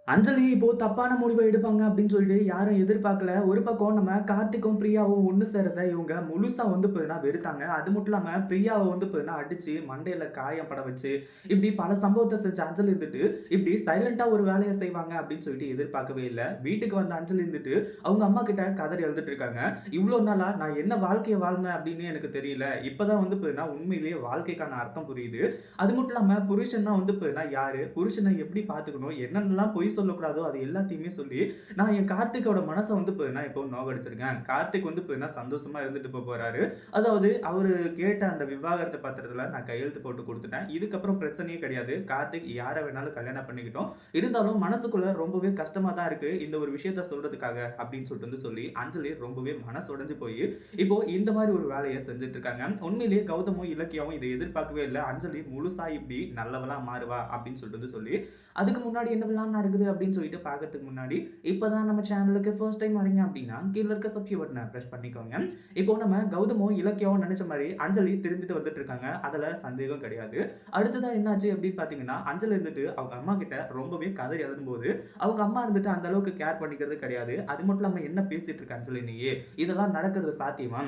அஞ்சலி இப்போ தப்பான முடிவை எடுப்பாங்க அப்படின்னு சொல்லிட்டு யாரும் எதிர்பார்க்கல. ஒரு பக்கம் நம்ம கார்த்திக்கும், பிரியாவும் ஒண்ணு சேரத இவங்க முழுசா வந்து பார்த்தீங்கன்னா வெறுத்தாங்க. அது மட்டும் இல்லாம பிரியாவ வந்து பார்த்தீங்கன்னா அடிச்சு மண்டையில காயம் பட வச்சு, இப்படி பல சம்பவத்த செஞ்ச அஞ்சலி இருந்துட்டு, இப்படி சைலன்ட்டா ஒரு வேலைய செய்வாங்க அப்படின்னு சொல்லிட்டு எதிர்பார்க்கவே இல்ல. வீட்டுக்கு வந்த அஞ்சலி இருந்துட்டு, அவங்க அம்மா கிட்ட கதறி அழுதுட்டு இருக்காங்க. "இவ்ளோ நாளா நான் என்ன வாழ்க்கைய வாழ்ந்தேன் அப்படின்னு எனக்கு தெரியல. இப்பதான் வந்து பார்த்தீங்கன்னா உண்மையிலேயே வாழ்க்கைக்கான அர்த்தம் புரியுது. அது மட்டும் இல்லாம புருஷன்னா வந்து பார்த்தீங்கன்னா யாரு? புருஷன எப்படி பார்த்துக்கணும்? என்னென்னலாம் பொய் சொல்லக்கூடாதோ அது எல்லாத்தையுமே சொல்லி, நான் என் கார்த்திக்கோட மனச வந்து பார்த்தீங்கன்னா இப்போ நோகடிச்சிருக்கேன். கார்த்திக் வந்து பார்த்தீங்கன்னா சந்தோஷமா இருந்துட்டு போறாரு. அதாவது அவரு கேட்ட அந்த விவாகரத்து பத்திரத்துல நான் கையெழுத்து போட்டு குடுத்துட்டேன். இதுக்கப்புறம் பிரச்சனையே கிடையாது. கார்த்திக் யார வேணாலும் கல்யாணம் பண்ணிக்கட்டும். இருந்தாலும் மனசுக்குள்ள ரொம்பவே கஷ்டமா தான் இருக்கு. இந்த ஒரு விஷயத்த சொல்றதுக்காக அப்படின்னு சொல்லிட்டு வந்து சொல்லி, அஞ்சலி ரொம்பவே மனசு உடைஞ்சு போயி, இப்போ இந்த மாரி ஒரு வேலைய செஞ்சுட்டு இருக்காங்க. உண்மையிலேயே கௌதமும், இலக்கியாவும் இத எதிர்பார்க்கவே இல்ல. அஞ்சலி முழுசா இப்படி நல்லவளா மாறுவா அப்படின்னு சொல்லிட்டு வந்து சொல்லி, அதுக்கு முன்னாடி என்னவெல்லாம் நடக்குது அப்படின்னு சொல்லிட்டு பார்க்கறதுக்கு முன்னாடி, இப்பதான் நம்ம சேனலுக்கு ஃபர்ஸ்ட் டைம் வரீங்க அப்படின்னா, கீழ இருக்க சப்ஸ்கிரைப் பட்டன பிரஸ் பண்ணிக்கோங்க. இப்போ நம்ம கௌதமும், இலக்கியாவும் நெனச்ச மாரி அஞ்சலி திருந்திட்டு வந்துட்டு இருக்காங்க. அதுல சந்தேகம் கிடையாது. அடுத்ததா என்னாச்சு அப்படின்னு பார்த்தீங்கன்னா, அஞ்சலி இருந்துட்டு அவங்க அம்மா கிட்ட ரொம்பவே கதறி அழுதும்போது, அவங்க அம்மா இருந்துட்டு அந்த அளவுக்கு கேர் பண்ணிக்கிறது கிடையாது. அது மட்டும் இல்லாம என்ன பேசிட்டு இருக்க அஞ்சலி நீயி? இதெல்லாம் நடக்கிறது சாத்தியமா?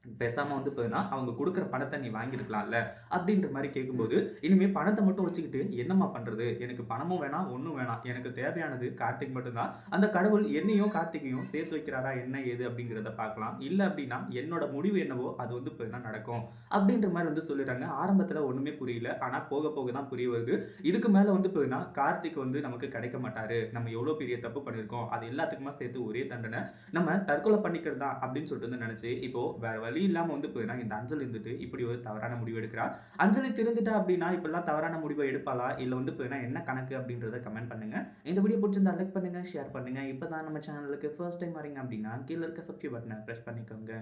பேசாம வந்து பார்த்தீங்கன்னா, அவங்க குடுக்குற பணத்த நீ வாங்கியிருக்கலாம்ல. அப்படின்ற மாரி கேட்கும்போது, இனிமே பணத்த மட்டும் வச்சுக்கிட்டு என்னம்மா பண்றது? எனக்கு பணமும் வேணாம், ஒண்ணும் வேணாம். எனக்கு தேவையானது கார்த்திக் மட்டும் தான். அந்த கடவுள் என்னையும், கார்த்திக்கையும் சேர்த்து வைக்கிறாரா என்ன ஏது அப்படிங்கிறத பார்க்கலாம். இல்ல அப்படின்னா, என்னோட முடிவு என்னவோ அது வந்து பார்த்தீங்கன்னா நடக்கும். அப்படின்ற மாரி வந்து சொல்லிறாங்க. ஆரம்பத்தில ஒண்ணுமே புரியல. ஆனா போக போக தான் புரிய வருது. இதுக்கு மேல வந்து பார்த்தீங்கன்னா, கார்த்திக் வந்து நமக்கு கிடைக்க மாட்டாரு. நம்ம எவ்வளோ பெரிய தப்பு பண்ணியிருக்கோம். அது எல்லாத்துக்குமா சேர்த்து ஒரே தண்டனை. நம்ம தற்கொலை பண்ணிக்கிறது தான் அப்படின்னு சொல்லிட்டு வந்து நினைச்சு, இப்போ வேற வழி இல்லாம வந்து போயினா இந்த அஞ்சலி இருந்துட்டு இப்படி ஒரு தவறான முடிவு எடுக்கிறா. அஞ்சலி திருந்துட்டா அப்படின்னா, இப்படிலாம் தவறான முடிவை எடுப்பாளா? இல்ல வந்து போயினா என்ன கணக்கு அப்படின்றத கமெண்ட் பண்ணுங்க. இந்த வீடியோ பிடிச்சிருந்தா லைக் பண்ணுங்க, ஷேர் பண்ணுங்க. இப்பதான் நம்ம சேனலுக்கு ஃபர்ஸ்ட் டைம் வரீங்க அப்படின்னா, கீழ இருக்க சப்ஸ்கிரைப் பட்டன பிரஸ் பண்ணிக்கோங்க.